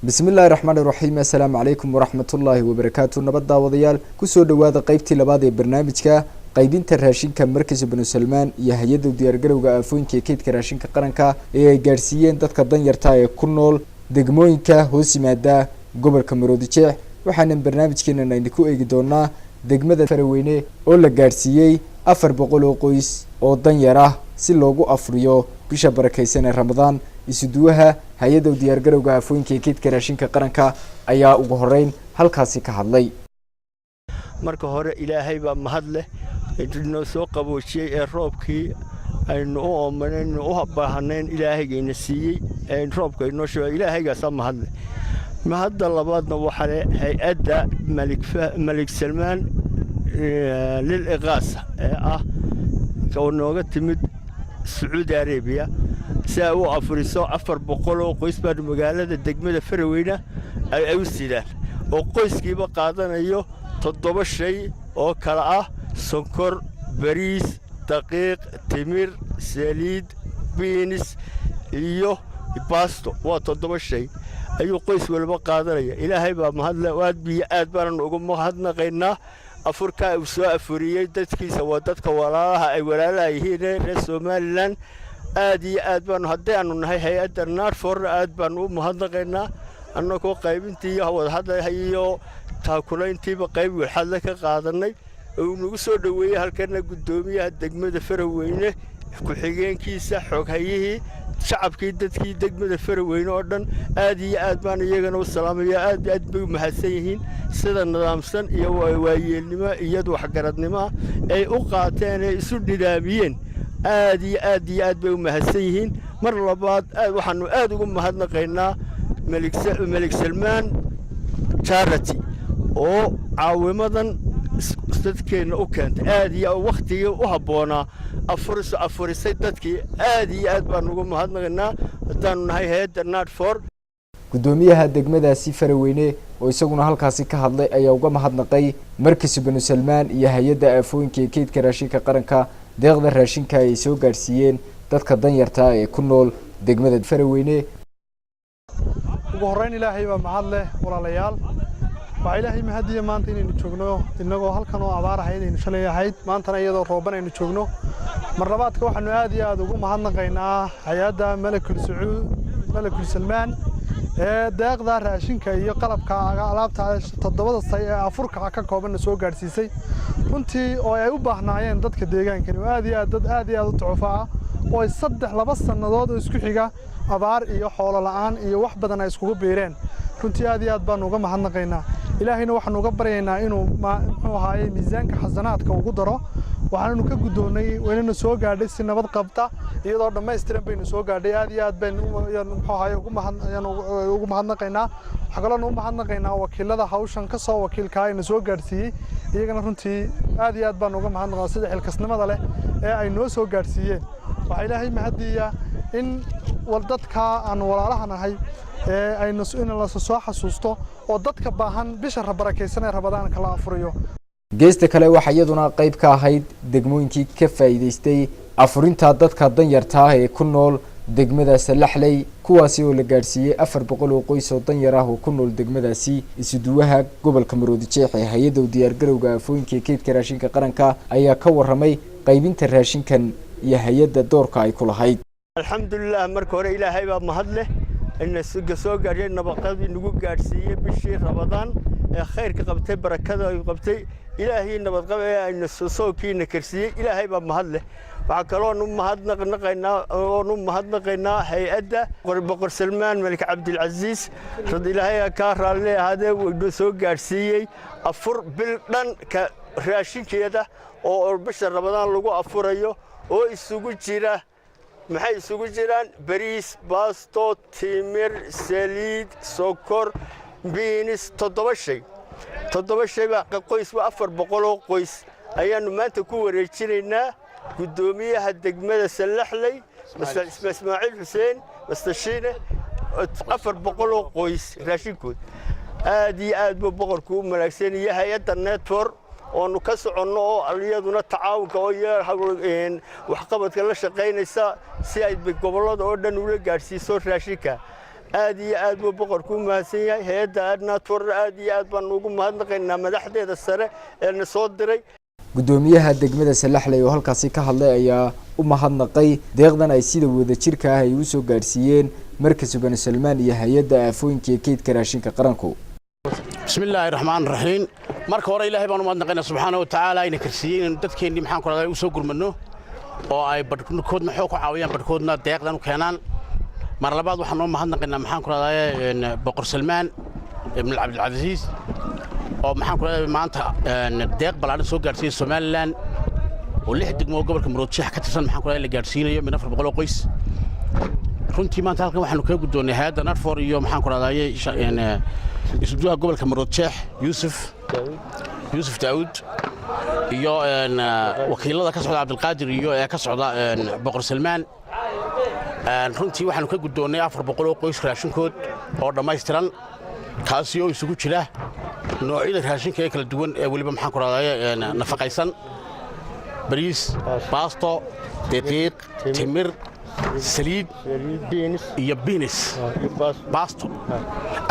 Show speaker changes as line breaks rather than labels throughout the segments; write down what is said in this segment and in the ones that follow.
بسم الله الرحمن الرحيم السلام عليكم ورحمة الله وبركاته نبض داوديال كسو دواada qaybtii labaad ee barnaamijka qaybinta raashinka markaysa banu Salmaan iyo hay'adda diyaargarowga aafooyinka keedka raashinka qaranka ee ay gaarsiiyeen dadka danyarta ee ku nool degmooyinka hoos yimaada gobolka Maroodijeex waxaana barnaamijkeena idinku eegi doonaa degmada Faraweyne oo la gaarsiiyay 400 oo qoys oo danyar ah si loogu afriyo bisha barakeysan ee Ramadaan isuduwaha hay'adda diyaargarowga aafooyinka keedka raashinka qaranka ayaa ugu horeyn halkaasi ka hadlay
marka hore ilaahay baa mahad leh inuu soo qaboojiyay ee roobkii aynu u oomaneen u baahaneen ilaahaygeena siiyay ee roobka inoo soo ilaahaygaas mahad leh mahadda labaadna waxa leh hay'adda Malik Salmaan lil iqaasa oo nooga timid Saudi Arabia ساو أفريسو 400 qoys baa magaalada degmada Faraweyne ay u sidaan oo qoyskiiba qaadanayo 7 shay oo kala ah sonkor bariis daqiiq timir saliid beans iyo baasto waa 7 shay ayuu qoys walba qaadanaya ilaahay baa mahad leh aad biyo aad baan ugu mahadnaqaynaa afurka uu soo afuriyay dadkiisa waa dadka walaalaha ay walaalaha yihiin reer Somaliland aad iyo aad baan haddaanu nahay hay'adda NARFOR aad baan u mahadnaqaynaa annagoo qaybintii wada hadlayo taakulayntiiba qayb waxaad la ka qaadanay oo nagu soo dhaweeyay halkana gudoomiyaha degmada Faraweyne ku xigeenkiisa xog hay'ihii shacabkii dadkii degmada Faraweyne oo dhan aad iyo aad baan iyagana u salaamayaa aad bay mahadsan yihiin sida nidaamsan iyo waayeelnimo iyo waxgaradnimo ay u qaateen ee isu nidaamiyeen aad iyo aad bay u mahadsan yihiin mar labaad waxaanu aad ugu mahadnaqaynaa Malik Salmaan charity oo caawimadan dadkeena u keentay aad iyo waqtiga u haboona afurisay dadkii aad iyo aad baan ugu mahadnaqaynaa hadaan nahay hay'adda NARFOR
gudoomiyaha degmadaasi Faraweyne oo isaguna halkaasi ka hadlay ayaa uga mahadnaqay markaysa banu Salmaan iyo hay'adda aafooyinka keedka raashinka qaranka deeqda raashinka ay soo gaarsiiyeen dadka danyarta ee ku nool degmada Faraweyne
ugu horeyn ilaahay baa mahad leh walaalayaal waa ilaahay mahadiya maanta inaynu joogno inagoo halkan oo abaar ahayd aynu shalay ahayd maantana iyadoo rooban aynu joogno mar labaadka waxaanu aad iyo aad ugu mahadnaqaynaa hay'adda Malik Salmaan ee deeqda raashinka iyo qalabka alaabta 7 say ee afurka ka kooban soo gaarsiisay runtii oo ay u baahnaayeen dadka deegaankan aad iyo aad u tacufaa oo 2 sanadood oo isku xiga abaar iyo xoolo la'aan iyo wax badan ay iskugu beereen runtii aad iyo aad baan uga mahadnaqaynaa ilaahayna waxaan uga baryaynaa inuu muxuu ahaayay miisaanka xasanaadka ugu daro waxaanu ka gudoonay weynana soo gaadhay si nabad qabta iyadoo dhameystiran baynu soo gaadhay aad iyo aad baan muxuu ahaayay ugu mahadnaqaynaa waxa kale oo u mahadnaqaynaa wakiilada hawshan ka soo wakiilka ayna soo gaarsiiyay iyagana runtii aad iyo aad baan uga mahadnaqaa sida xilkasnimada leh ee ay noo soo gaarsiiyeen waxa ilaahay mahadiya in dadka aan walaalaha nahay ee aynu in la soo xasuusto oo dadka baahan bisha barakeysan ee Ramadaan kala afuriyo
geesta kale waxa iyaduna qayb ka ahayd degmooyinkii ka faa'iideystay afurinta dadka danyarta ah ee ku nool degmada Salaxley kuwaasi oo la gaarsiiyay 400 oo qoys oo danyar ah oo ku nool degmadaasi isuduwaha gobolka Maroodijeex ee hay'adda diyaargarowga aafooyinka keedka raashinka qaranka ayaa ka waramay qaybinta raashinkan iyo hay'adda doorka ay ku lahayd
alxamdulillah marka hore ilaahay baa mahad leh in soo gaariyay nabaqadii nagu gaarsiiyay bishii Ramadaan ee khayrka qabtay barakada ay qabtay ilaahay nabad qab ee aynu soo kiina karsiyay ilaahay baa mahad leh waxa kale oo mahadnaqaynaa hay'adda boqor Salmaan Malik Abdul Aziz rad ilaahay ka raali ahade uu soo gaarsiiyay afur bil dhan ka raashinkeeda oo bisha Ramadaan lagu afurayo oo isugu jira maxay isugu jiraan bariis baasto timir saliid sokor beans 7 shay baa qoys 400 oo qoys ayaanu maanta ku wareejinaynaa gudoomiyaha degmada Salaxley Ismaaciil Xuseen Mastashiine 400 oo qoys raashinkood aad iyo aad buu boqorku u malaagsan yahay hay'adda NARFOR oo ka socono oo aliyaduna tacaawunka oo wax qabadka la shaqeynaysa si ay gobolada oo dhan u la gaarsiiso raashinka aad iyo aad buu boqorku u mahadsan yahay hay'adda adnator aad iyo aad baan ugu mahadnaqaynaa madaxdeeda sare ee na soo diray
gudoomiyaha degmada Salaxley oo halkaasi ka hadlay ayaa u mahadnaqay deeqdan ay sida wadajirka ah ay u soo gaarsiiyeen markazka Bani Salmaan iyo hay'adda aafooyinka kaydka raashinka qaranku
bismillaahir rahmaanir rahiim marka hore ilaahay baan u mahadnaqaynaa subxaanahu wa ta'aala inay karsiiyeen dadkeenii maxaan ku raadayay u soo gurmadno oo ay badhkoodna xoog ku caawiyaan badhkoodna deeqdan u keenaan mar labaad waxaan u mahadnaqaynaa maxaan ku raadayay boqor Salmaan ibn Cabdilcaziz oo maxaan ku raadayay maanta deeq balaaran soo gaarsiiyay Somaliland oo 6 degmo gobolka Maroodijeex ka tirsan maxaan ku raadayay la gaarsiinayo min 400 qoys runtii maanta halkan waxaanu kaga guddoonnay hay'adda Nadfor iyo maxaan ku raadayay isuduwaha gobolka Maroodijeex Yuusuf Daawud iyo wakiilada ka socda Cabdilqaadir iyo ee ka socda boqor Salmaan runtii waxaanu ka guddoonnay 400 qoys raashinkood oo dhammaystiran kaasi oo isugu jira noocyada raashinka ee kala duwan ee waliba maxaan ku raadayay nafaqaysan bariis baasto daqiiq timir saliid iyo beans baasto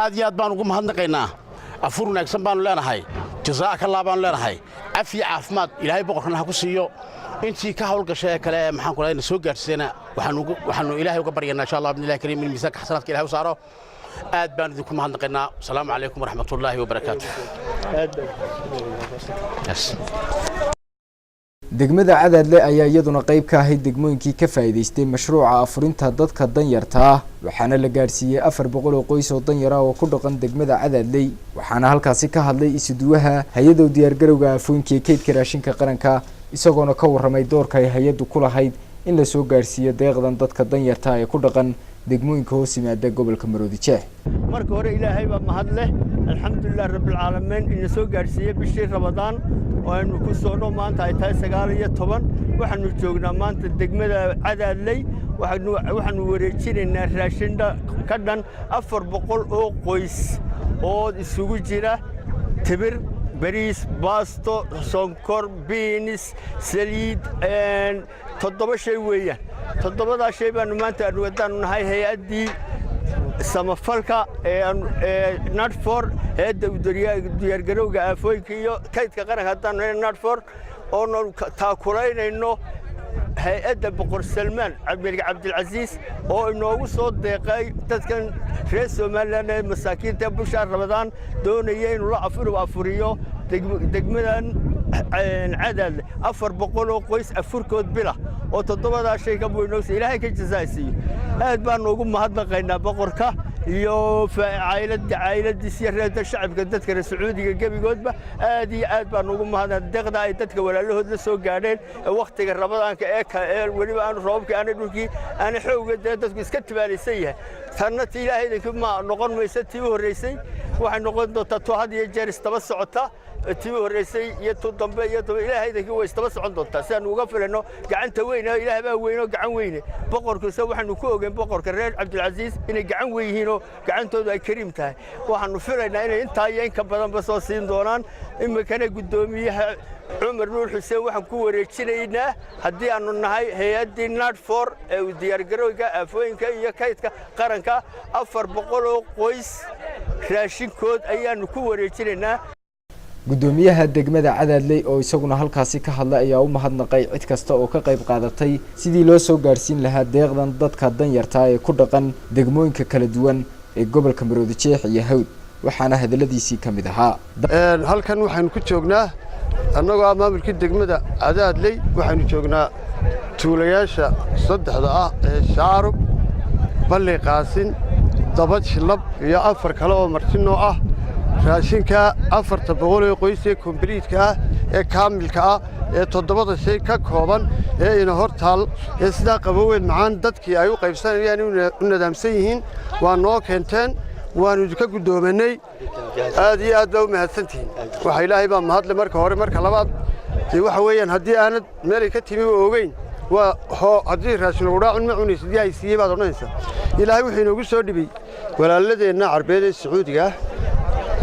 aad iyo aad baan ugu mahadnaqaynaa afur wanaagsan baanu leenahay jazaaka allah baanu leenahay afiya caafimaad ilaahay boqorkana ha ku siiyo intii ka hawlgashay kale maxaan ku raadayna soo gaarsiina waxaanu ilaahay uga baryaynaa insha Allah billahi kariim in miisaanka xasanaadka ilaahay u saaro aad baan idinku mahadnaqaynaa assalaamu calaykum waraxmatullaahi wabarakaatuh
degmada Cadaadle ayaa iyaduna qayb ka ahayd degmooyinkii ka faa'iideystay mashruuca afurinta dadka danyarta ah waxaana la gaarsiiyay 400 qoys oo danyar ah oo ku dhaqan degmada Cadaadle waxaana halkaasi ka hadlay isuduwaha hay'adda diyaargarowga aafooyinka kaydka raashinka qaranka isagoona ka warramay doorka ay hay'addu ku lahayd in la soo gaarsiiyo deeqdan dadka danyarta ah ee ku dhaqan degmooyinka hoos yimaada gobolka Maroodijeex
marka hore ilaahay baa mahad leh alxamdulillaah rabbil caalamiin in soo gaarsiiyay bishii Ramadaan oo aynu ku soo maanta ay tahay 19 waxaanu joognaa maanta degmada Cadaadley waxaanu wareejinaynaa raashin ka dhan 400 oo qoys oo isugu jira timir bariis baasto sonkor beans saliid 7 shay weeyaan 7 shay baanu maanta wadaan nahay hay'adii samafalka Nadfor hay'adda diyaargarowga aafooyinka iyo kaydka qaranka haddaan Nadfor oo taakulaynayno hay'adda boqor Salmaan Cabdilcaziz oo inoogu soo deeqay dadkan reer Somaliland ee masaakiinta bulshada Ramadaan doonayay inuu la afuriyo degmadan Cadaadle 400 oo qoys afurkood bila oo 7 shay ka buunoos ilaahay ka jazaaysiyo aad baan ugu mahadnaqaynaa boqorka iyo cayladiisa reerda shacabka dadka Sacuudiga gabigoodba aad iyo aad baan ugu mahadnaqaynaa deeqda ay dadka walaalahood la soo gaadheen waqtiga Ramadaanka ee waliba aan roobka aan dhulkii aan xoogga dadku iska tibaalaysan yahay tanna ilaahay idinku ma noqon maysa tii u horeysay waxay noqon doontaa to had iyo jeer istaba socota tii u horeysay iyo to dambe iyo ilaahay idinku way istaba socon doontaa si aan uga filano gacanta weyn ilaahay baa weyn oo gacan weyn boqorku waxaanu ku ogeyn boqorka reer Cabdilcaziz inay gacan weyn yihiin oo gacantoodu ay kariim tahay waxaanu filaynaa inay inta iyo in ka badan ba soo siin doonaan imikana gudoomiyaha Umar Nuur Xuseen waxaan ku wareejinaynaa haddii aanu nahay hay'adii Nadfor ee diyaargarowga aafooyinka iyo kaydka qaranka 400 oo qoys raashinkood ayaanu ku wareejinaynaa
gudoomiyaha degmada Cadaadle oo isaguna halkaasi ka hadlay ayaa u mahadnaqay cid kasta oo ka qayb qaadatay sidii loo soo gaarsiin lahaa deeqdan dadka danyarta ah ee ku dhaqan degmooyinka kala duwan ee gobolka Maroodijeex iyo Hawd waxaana hadaladiisii kamid ahaa
halkan waxaan ku joognaa annagoo maamulkii degmada Cadaadle waxaanu joognaa tuulayaasha saddexda ah ee Shaarub Balli Qaasin Dabad Shilab iyo 4 kale oo martino ah raashinka 400 qoys ee complete ah ee kaamilka ah ee 7 shay ka kooban ee ina hortaal ee sida qaboweyn macaan dadkii ay u qaybsanayaan u nidaamsan yihiin waa noo keenteen waanu ka gudoomanay aad iyo aad baa u mahadsantihiin waxa ilaahay baa mahad le marka hore marka labaad waxa weeyaan haddii aanad meel ka timi ogeyn waa haddii raashin lagu dhaacun ma cunaysid yahay siiyay baad oranaysaa ilaahay wuxuu inoogu soo dhibay walaaladeenna carbeed ee Sacuudiga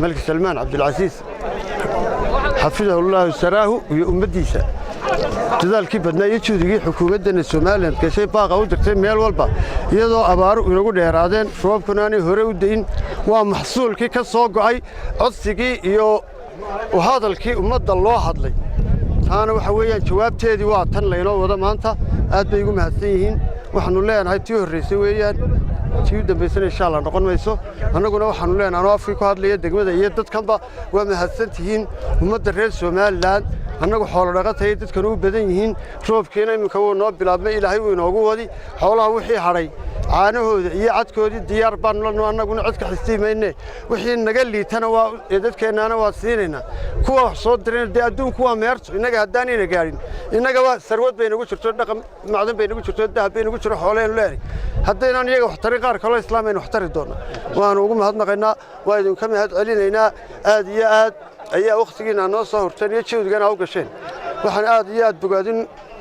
ملك سلمان عبد العزيز حفظه الله سراه وأمديسه dadaalkii badnaa iyo juhdigii xukuumaddeena somalilan gashay baaqa u dirtay meel walba iyadoo abaaru inagu dheeraadeen roobkuna aanay hore u dayin waa maxsuulkii ka soo go'ay codsigii iyo hadalkii ummadda loo hadlay taana waxa weeyaan jawaabteedii waa tan laynoo wada maanta aad bay ugu mahadsan yihiin waxaanu leenahay tii horraysay weeyaan tii u dambaysana insha allah noqon mayso annaguna waxaanu leenahay anoo afkii ku hadlaya degmada iyo dadkanba waa mahadsan tihiin ummadda reer somalilan annagu xoolo dhaqatay dadkan u badan yihiin roobkiina iminka wuu noo bilaabmay ilaahay wuu inoogu wadi xoolaha wixii hadhay caanahooda iyo cadkoodii diyaar baanu lano annaguna cid ka xistiimayne wixii naga liitana waa dadkeennaana waa siinaynaa kuwa wax soo direen dee adduunku waa meerto innaga haddaanayna gaadhin innaga waa sarwad bay nagu jirto dhaqan macdan bay nagu jirto dahab bay nagu jiro xoolaynu leenahay haddaynaan iyaga wax tarin qaar kaloo islaamaynu wax tari doonnaa waanu ugu mahadnaqaynaa waa idinka mahad celinaynaa aad iyo aad ayaa wakhtigiina noo soo horteen iyo jawdigana u gasheen waxaan aad iyo aad bogaadin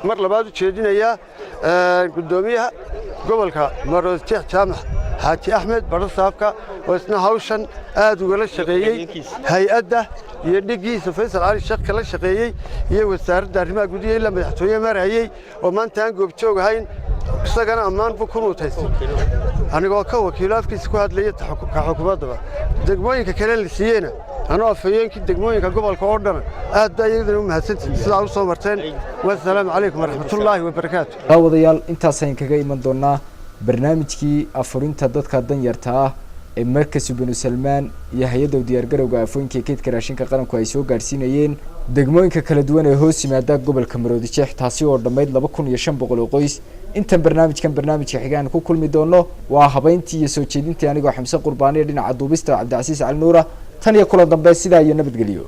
mar labaad u jeedinayaa gudoomiyaha gobolka Maroodijeex Jaamac Xaaji Axmed Barasaabka oo isna hawshan aad uga la shaqeeyay hay'adda iyo dhigiisa Faysal Ali Sheekh kala shaqeeyay iyo wasaaradda arrimaha gudaha iyo madaxtooye marayay oo maanta aan goob joog ahayn isagana ammaan buu ku mutaysay anigoo ka wakiilo afkiisa ku hadlayay xukuumadda degmooyinka kale la siiyayna anoo afayeenkii degmooyinka gobolka oo dhan aad bay iyaduna u mahadsantihiin sidaa u soo marteen wassalaamu calaykum waraxmatullaahi wabarakaatu
daawadayaal intaasaan kaga iman doonaa barnaamijkii afurinta dadka danyarta ah ee markas Ibnu Salmaan iyo hay'adda diyaargarowga afoonka keydka raashinka qaranku ay soo gaarsiinayeen degmooyinka kala duwan ee hoos yimaada gobolka Maroodijeex taasi oo dhammayd 2500 qoys intan barnaamijka xigaan ku kulmi doono waa habeyntii iyo soo jeedintii anigoo Xamse Qurbaani dhinaca duubista Cabdi Casiis Cali Nuura tan iyo kulan dambe sidaa iyo nabadgeliyo